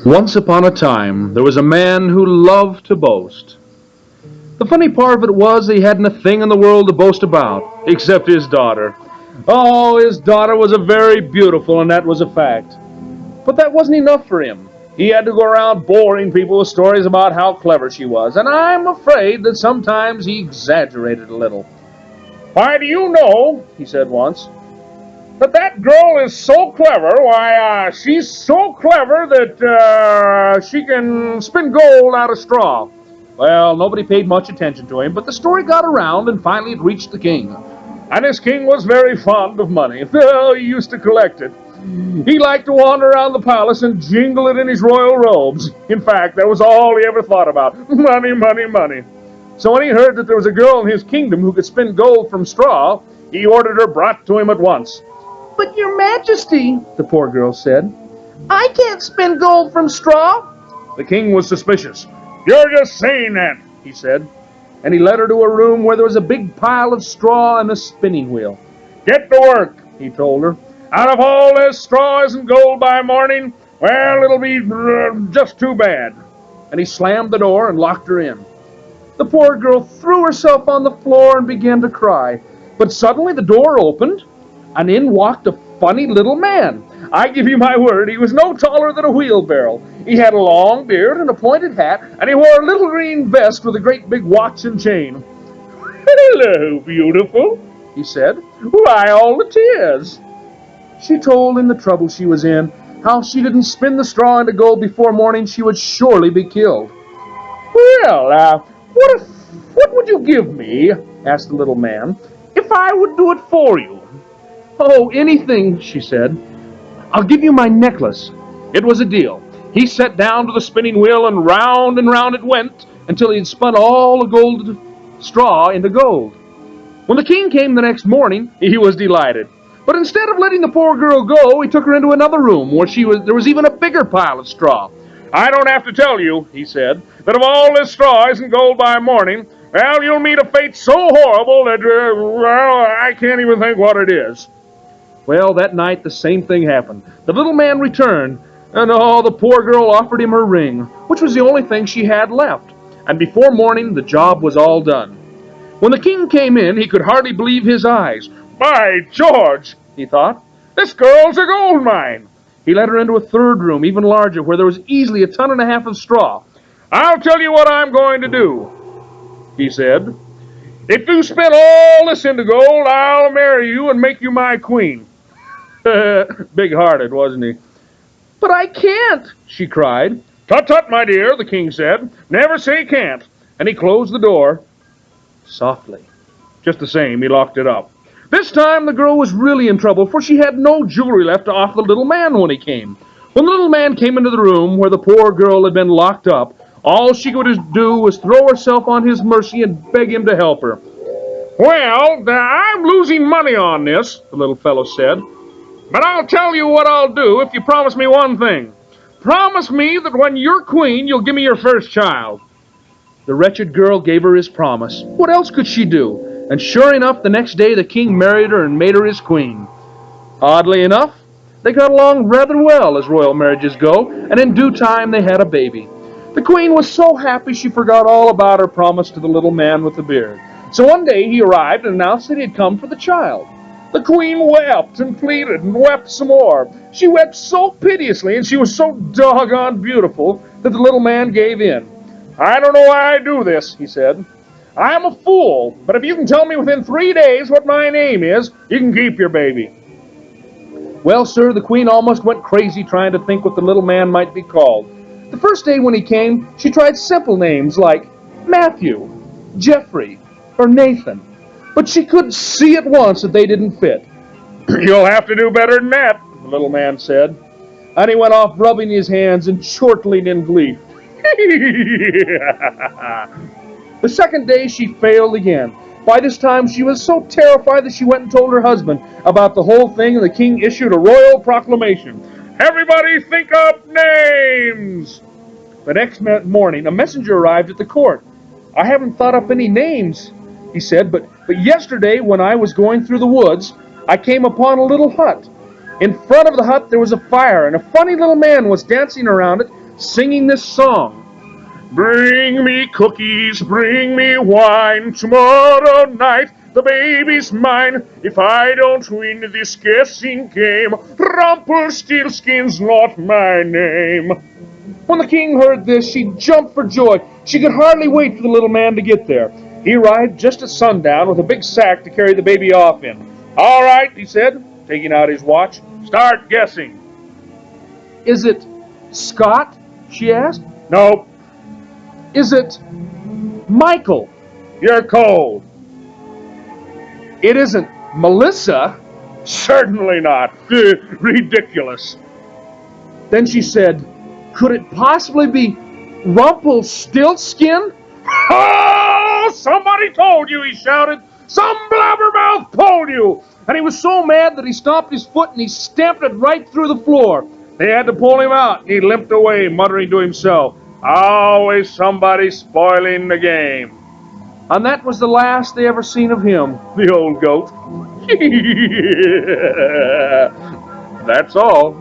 Once upon a time, there was a man who loved to boast. The funny part of it was he hadn't a thing in the world to boast about, except his daughter. Oh, his daughter was a very beautiful, and that was a fact. But that wasn't enough for him. He had to go around boring people with stories about how clever she was, and I'm afraid that sometimes he exaggerated a little. "Why, do you know," he said once, "that girl is so clever. Why, she's so clever that she can spin gold out of straw." Well, nobody paid much attention to him, but the story got around, and finally it reached the king. And this king was very fond of money. Oh, he used to collect it. He liked to wander around the palace and jingle it in his royal robes. In fact, that was all he ever thought about. Money, money, money. So when he heard that there was a girl in his kingdom who could spin gold from straw, he ordered her brought to him at once. "But, your majesty," the poor girl said, "I can't spin gold from straw." The king was suspicious. "You're just saying that," he said, and he led her to a room where there was a big pile of straw and a spinning wheel. "Get to work," he told her. "Out of all this straw isn't gold by morning, well, it'll be just too bad." And he slammed the door and locked her in. The poor girl threw herself on the floor and began to cry. But suddenly the door opened, and in walked a funny little man. I give you my word, he was no taller than a wheelbarrow. He had a long beard and a pointed hat, and he wore a little green vest with a great big watch and chain. "Hello, beautiful," he said. "Why all the tears?" She told him the trouble she was in, how she didn't spin the straw into gold before morning, she would surely be killed. "Well, what would you give me," asked the little man, "if I would do it for you?" "Oh, anything," she said. "I'll give you my necklace." It was a deal. He sat down to the spinning wheel, and round it went until he had spun all the gold straw into gold. When the king came the next morning, he was delighted. But instead of letting the poor girl go, he took her into another room where there was even a bigger pile of straw. "I don't have to tell you," he said, "that if all this straw isn't gold by morning, well, you'll meet a fate so horrible that, I can't even think what it is." Well, that night the same thing happened. The little man returned, and the poor girl offered him her ring, which was the only thing she had left. And before morning, the job was all done. When the king came in, he could hardly believe his eyes. "By George," he thought, "this girl's a gold mine." He led her into a third room, even larger, where there was easily a ton and a half of straw. "I'll tell you what I'm going to do," he said. "If you spin all this into gold, I'll marry you and make you my queen." Big-hearted, wasn't he? "But I can't," she cried. "Tut, tut, my dear," the king said. "Never say can't." And he closed the door softly. Just the same, he locked it up. This time the girl was really in trouble, for she had no jewelry left to offer the little man when he came. When the little man came into the room where the poor girl had been locked up, all she could do was throw herself on his mercy and beg him to help her. "Well, I'm losing money on this," the little fellow said. "But I'll tell you what I'll do if you promise me one thing. Promise me that when you're queen, you'll give me your first child." The wretched girl gave her his promise. What else could she do? And sure enough, the next day the king married her and made her his queen. Oddly enough, they got along rather well as royal marriages go, and in due time they had a baby. The queen was so happy she forgot all about her promise to the little man with the beard. So one day he arrived and announced that he had come for the child. The queen wept and pleaded and wept some more. She wept so piteously, and she was so doggone beautiful that the little man gave in. "I don't know why I do this," he said. "I'm a fool, but if you can tell me within 3 days what my name is, you can keep your baby." Well, sir, the queen almost went crazy trying to think what the little man might be called. The first day when he came, she tried simple names like Matthew, Jeffrey, or Nathan. But she could see at once that they didn't fit. "You'll have to do better than that," the little man said. And he went off rubbing his hands and chortling in glee. The second day she failed again. By this time she was so terrified that she went and told her husband about the whole thing, and the king issued a royal proclamation. "Everybody think up names!" The next morning a messenger arrived at the court. "I haven't thought up any names," he said, but yesterday when I was going through the woods, I came upon a little hut. In front of the hut there was a fire, and a funny little man was dancing around it, singing this song. Bring me cookies, bring me wine, tomorrow night the baby's mine. If I don't win this guessing game, Rumpelstiltskin's not my name. When the king heard this, she jumped for joy. She could hardly wait for the little man to get there. He arrived just at sundown with a big sack to carry the baby off in. All right, he said, taking out his watch. Start guessing. Is it Scott? She asked. Nope. Is it Michael? You're cold. It isn't Melissa? Certainly not. Ridiculous. Then she said, could it possibly be Rumpelstiltskin? Oh, somebody told you, he shouted. Some blabbermouth told you. And he was so mad that he stomped his foot and he stamped it right through the floor. They had to pull him out, and he limped away, muttering to himself, always somebody spoiling the game. And that was the last they ever seen of him, the old goat. That's all.